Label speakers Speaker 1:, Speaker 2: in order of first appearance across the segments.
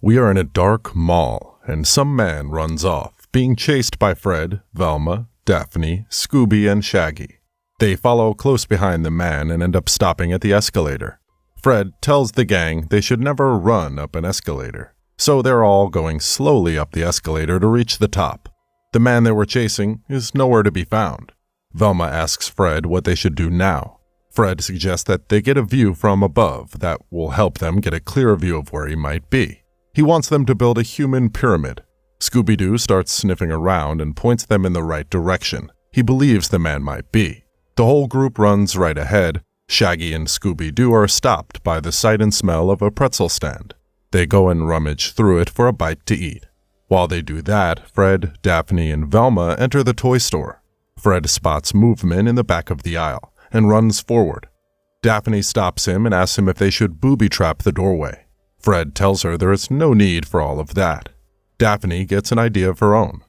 Speaker 1: We are in a dark mall, and some man runs off, being chased by Fred, Velma, Daphne, Scooby, and Shaggy. They follow close behind the man and end up stopping at the escalator. Fred tells the gang they should never run up an escalator, so they're all going slowly up the escalator to reach the top. The man they were chasing is nowhere to be found. Velma asks Fred what they should do now. Fred suggests that they get a view from above that will help them get a clear view of where he might be. He wants them to build a human pyramid. Scooby Doo starts sniffing around and points them in the right direction he believes the man might be. The whole group runs right ahead. Shaggy and Scooby Doo are stopped by the sight and smell of a pretzel stand. They go and rummage through it for a bite to eat. While they do that, Fred, Daphne, and Velma enter the toy store. Fred spots movement in the back of the aisle and runs forward. Daphne stops him and asks him if they should booby-trap the doorway. Fred tells her there is no need for all of that. Daphne gets an idea of her own.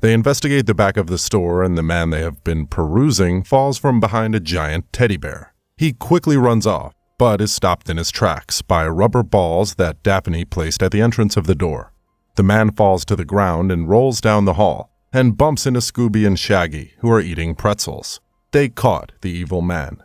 Speaker 1: They investigate the back of the store, and the man they have been perusing falls from behind a giant teddy bear. He quickly runs off, but is stopped in his tracks by rubber balls that Daphne placed at the entrance of the door. The man falls to the ground and rolls down the hall, and bumps into Scooby and Shaggy, who are eating pretzels. They caught the evil man.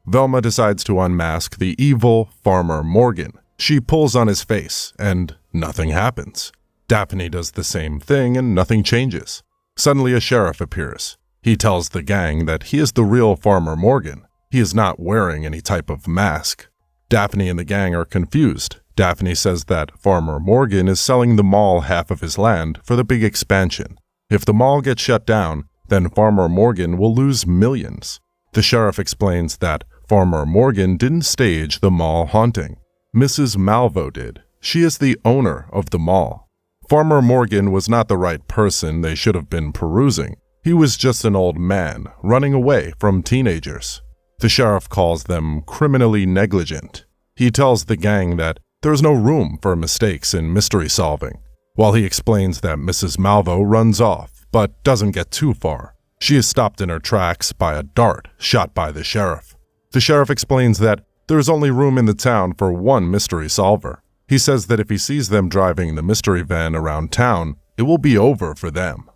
Speaker 1: Velma decides to unmask the evil Farmer Morgan. She pulls on his face, and nothing happens. Daphne does the same thing, and nothing changes. Suddenly a sheriff appears. He tells the gang that he is the real Farmer Morgan. He is not wearing any type of mask. Daphne and the gang are confused. Daphne says that Farmer Morgan is selling the mall half of his land for the big expansion. If the mall gets shut down, then Farmer Morgan will lose millions. The sheriff explains that Farmer Morgan didn't stage the mall haunting. Mrs. Malvo did. She is the owner of the mall. Farmer Morgan was not the right person they should have been perusing. He was just an old man running away from teenagers. The sheriff calls them criminally negligent. He tells the gang that there is no room for mistakes in mystery solving. While he explains that Mrs. Malvo runs off, but doesn't get too far. She is stopped in her tracks by a dart shot by the sheriff. The sheriff explains that there is only room in the town for one mystery solver. He says that if he sees them driving the mystery van around town, it will be over for them.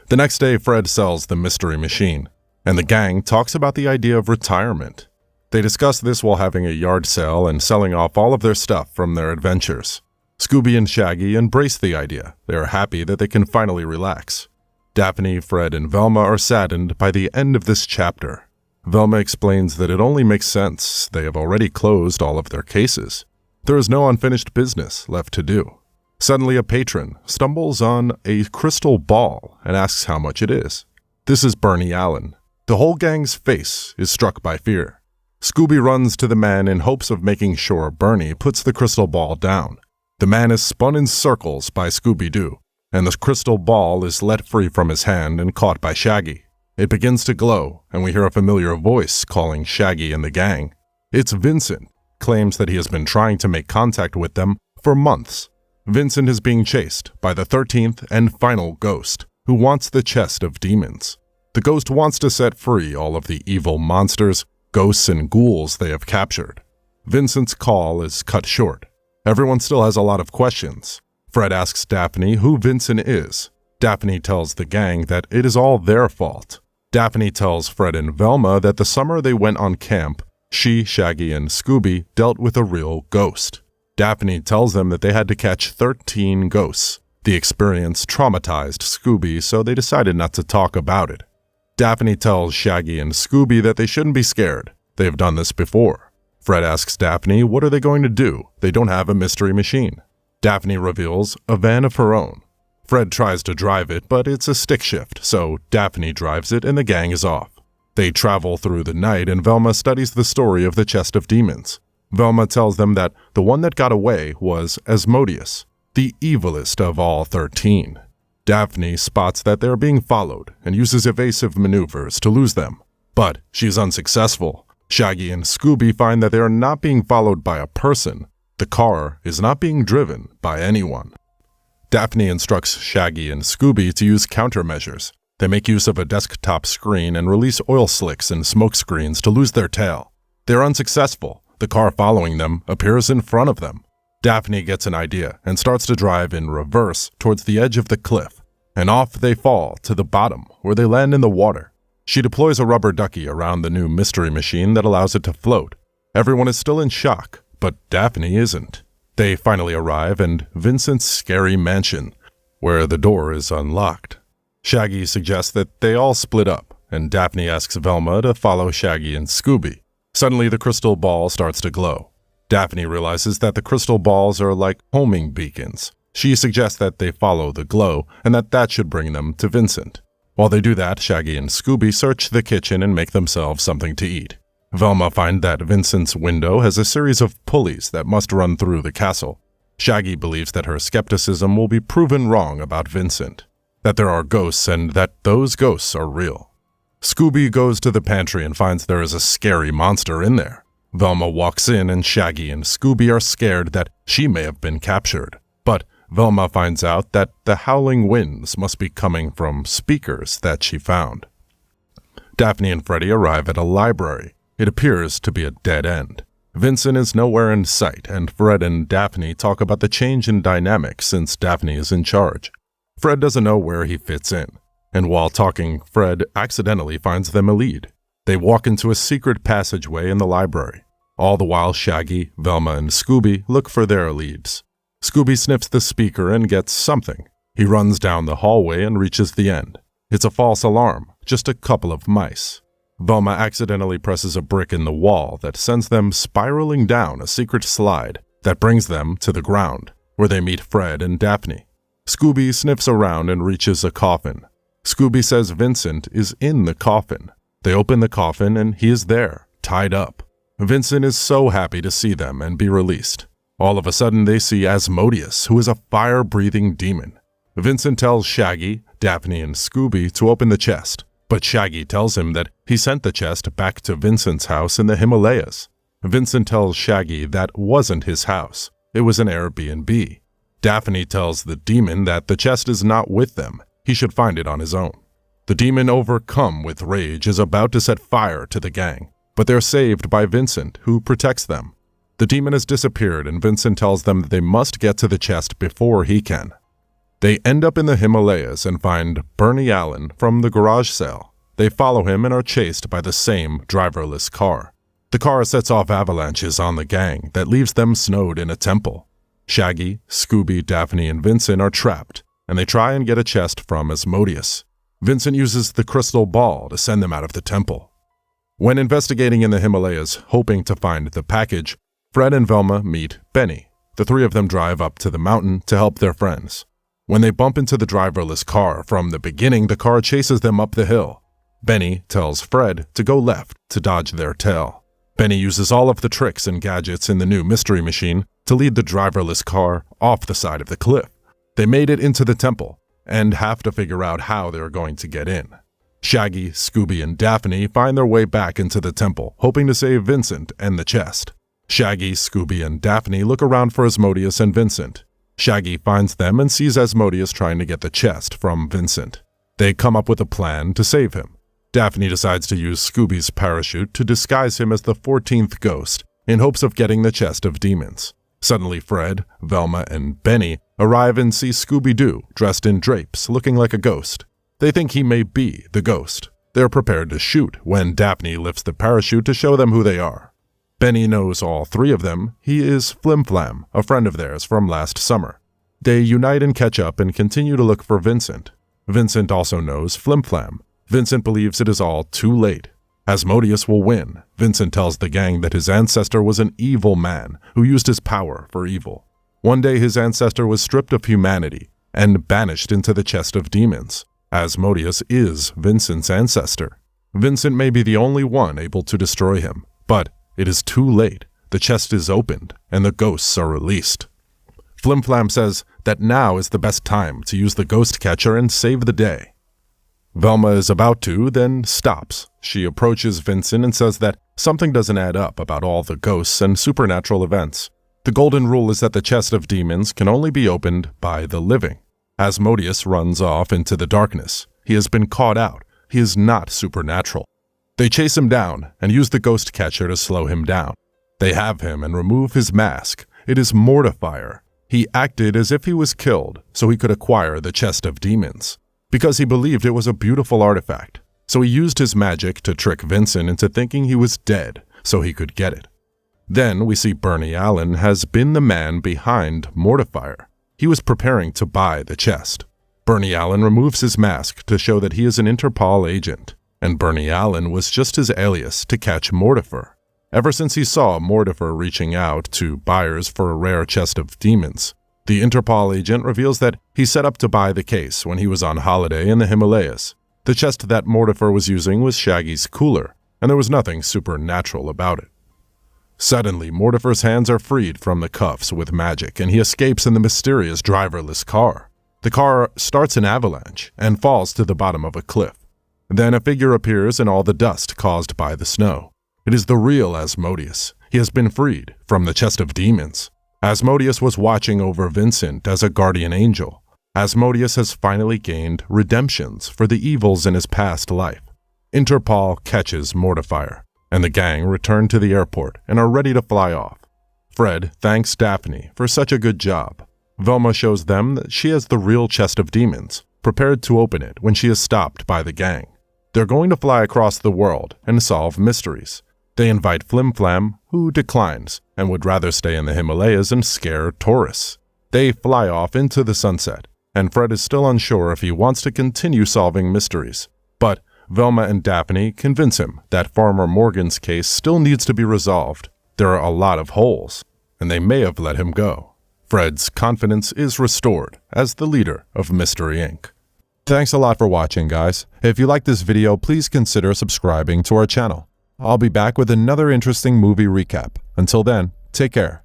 Speaker 1: The next day, Fred sells the mystery machine, and the gang talks about the idea of retirement. They discuss this while having a yard sale and selling off all of their stuff from their adventures. Scooby and Shaggy embrace the idea. They are happy that they can finally relax. Daphne, Fred, and Velma are saddened by the end of this chapter. Velma explains that it only makes sense. They have already closed all of their cases. There is no unfinished business left to do. Suddenly, a patron stumbles on a crystal ball and asks how much it is. This is Bernie Allen. The whole gang's face is struck by fear. Scooby runs to the man in hopes of making sure Bernie puts the crystal ball down. The man is spun in circles by Scooby Doo, and the crystal ball is let free from his hand and caught by Shaggy. It begins to glow, and we hear a familiar voice calling Shaggy and the gang. It's Vincent, claims that he has been trying to make contact with them for months. Vincent is being chased by the 13th and final ghost, who wants the chest of demons. The ghost wants to set free all of the evil monsters, ghosts, and ghouls they have captured. Vincent's call is cut short. Everyone still has a lot of questions. Fred asks Daphne who Vincent is. Daphne tells the gang that it is all their fault. Daphne tells Fred and Velma that the summer they went on camp, she, Shaggy, and Scooby dealt with a real ghost. Daphne tells them that they had to catch 13 ghosts. The experience traumatized Scooby, so they decided not to talk about it. Daphne tells Shaggy and Scooby that they shouldn't be scared. They have done this before. Fred asks Daphne what are they going to do? They don't have a mystery machine. Daphne reveals a van of her own. Fred tries to drive it, but it's a stick shift, so Daphne drives it and the gang is off. They travel through the night and Velma studies the story of the chest of demons. Velma tells them that the one that got away was Asmodeus, the evilest of all 13. Daphne spots that they are being followed and uses evasive maneuvers to lose them, but she is unsuccessful. Shaggy and Scooby find that they are not being followed by a person. The car is not being driven by anyone. Daphne instructs Shaggy and Scooby to use countermeasures. They make use of a desktop screen and release oil slicks and smoke screens to lose their tail. They are unsuccessful. The car following them appears in front of them. Daphne gets an idea and starts to drive in reverse towards the edge of the cliff, and off they fall to the bottom where they land in the water. She deploys a rubber ducky around the new mystery machine that allows it to float. Everyone is still in shock, but Daphne isn't. They finally arrive in Vincent's scary mansion, where the door is unlocked. Shaggy suggests that they all split up, and Daphne asks Velma to follow Shaggy and Scooby. Suddenly, the crystal ball starts to glow. Daphne realizes that the crystal balls are like homing beacons. She suggests that they follow the glow, and that should bring them to Vincent. While they do that, Shaggy and Scooby search the kitchen and make themselves something to eat. Velma finds that Vincent's window has a series of pulleys that must run through the castle. Shaggy believes that her skepticism will be proven wrong about Vincent, that there are ghosts and that those ghosts are real. Scooby goes to the pantry and finds there is a scary monster in there. Velma walks in and Shaggy and Scooby are scared that she may have been captured. But Velma finds out that the howling winds must be coming from speakers that she found. Daphne and Freddy arrive at a library. It appears to be a dead end. Vincent is nowhere in sight, and Fred and Daphne talk about the change in dynamics since Daphne is in charge. Fred doesn't know where he fits in, and while talking, Fred accidentally finds them a lead. They walk into a secret passageway in the library. All the while, Shaggy, Velma, and Scooby look for their leads. Scooby sniffs the speaker and gets something. He runs down the hallway and reaches the end. It's a false alarm, just a couple of mice. Velma accidentally presses a brick in the wall that sends them spiraling down a secret slide that brings them to the ground, where they meet Fred and Daphne. Scooby sniffs around and reaches a coffin. Scooby says Vincent is in the coffin. They open the coffin and he is there, tied up. Vincent is so happy to see them and be released. All of a sudden they see Asmodeus, who is a fire-breathing demon. Vincent tells Shaggy, Daphne, and Scooby to open the chest, but Shaggy tells him that he sent the chest back to Vincent's house in the Himalayas. Vincent tells Shaggy that wasn't his house. It was an Airbnb. Daphne tells the demon that the chest is not with them. He should find it on his own. The demon, overcome with rage, is about to set fire to the gang, but they're saved by Vincent, who protects them. The demon has disappeared, and Vincent tells them that they must get to the chest before he can. They end up in the Himalayas and find Bernie Allen from the garage sale. They follow him and are chased by the same driverless car. The car sets off avalanches on the gang that leaves them snowed in a temple. Shaggy, Scooby, Daphne, and Vincent are trapped, and they try and get a chest from Asmodeus. Vincent uses the crystal ball to send them out of the temple. When investigating in the Himalayas, hoping to find the package, Fred and Velma meet Benny. The three of them drive up to the mountain to help their friends. When they bump into the driverless car, from the beginning the car chases them up the hill. Benny tells Fred to go left to dodge their tail. Benny uses all of the tricks and gadgets in the new mystery machine to lead the driverless car off the side of the cliff. They made it into the temple and have to figure out how they're going to get in. Shaggy, Scooby, and Daphne find their way back into the temple, hoping to save Vincent and the chest. Shaggy, Scooby, and Daphne look around for Asmodeus and Vincent. Shaggy finds them and sees Asmodeus trying to get the chest from Vincent. They come up with a plan to save him. Daphne decides to use Scooby's parachute to disguise him as the 14th ghost in hopes of getting the chest of demons. Suddenly Fred, Velma, and Benny arrive and see Scooby Doo dressed in drapes, looking like a ghost. They think he may be the ghost. They're prepared to shoot when Daphne lifts the parachute to show them who they are. Benny knows all three of them. He is Flim Flam, a friend of theirs from last summer. They unite and catch up and continue to look for Vincent. Vincent also knows Flim Flam. Vincent believes it is all too late. Asmodeus will win. Vincent tells the gang that his ancestor was an evil man who used his power for evil. One day his ancestor was stripped of humanity and banished into the chest of demons. Asmodeus is Vincent's ancestor. Vincent may be the only one able to destroy him, but it is too late. The chest is opened, and the ghosts are released. Flim Flam says that now is the best time to use the ghost catcher and save the day. Velma is about to, then stops. She approaches Vincent and says that something doesn't add up about all the ghosts and supernatural events. The golden rule is that the chest of demons can only be opened by the living. Asmodeus runs off into the darkness. He has been caught out. He is not supernatural. They chase him down and use the ghost catcher to slow him down. They have him and remove his mask, It is Mortifier. He acted as if he was killed so he could acquire the chest of demons, because he believed it was a beautiful artifact. So he used his magic to trick Vincent into thinking he was dead so he could get it. Then we see Bernie Allen has been the man behind Mortifier. He was preparing to buy the chest. Bernie Allen removes his mask to show that he is an Interpol agent, and Bernie Allen was just his alias to catch Mortifer. Ever since he saw Mortifer reaching out to buyers for a rare chest of demons, the Interpol agent reveals that he set up to buy the case when he was on holiday in the Himalayas. The chest that Mortifer was using was Shaggy's cooler, and there was nothing supernatural about it. Suddenly, Mortifer's hands are freed from the cuffs with magic, and he escapes in the mysterious driverless car. The car starts an avalanche and falls to the bottom of a cliff. Then a figure appears in all the dust caused by the snow. It is the real Asmodeus. He has been freed from the chest of demons. Asmodeus was watching over Vincent as a guardian angel. Asmodeus has finally gained redemptions for the evils in his past life. Interpol catches Mortifier, and the gang return to the airport and are ready to fly off. Fred thanks Daphne for such a good job. Velma shows them that she has the real chest of demons, prepared to open it when she is stopped by the gang. They're going to fly across the world and solve mysteries. They invite Flim Flam, who declines and would rather stay in the Himalayas and scare tourists. They fly off into the sunset, and Fred is still unsure if he wants to continue solving mysteries. But Velma and Daphne convince him that Farmer Morgan's case still needs to be resolved. There are a lot of holes, and they may have let him go. Fred's confidence is restored as the leader of Mystery Inc. Thanks a lot for watching, guys. If you like this video, please consider subscribing to our channel. I'll be back with another interesting movie recap. Until then, take care.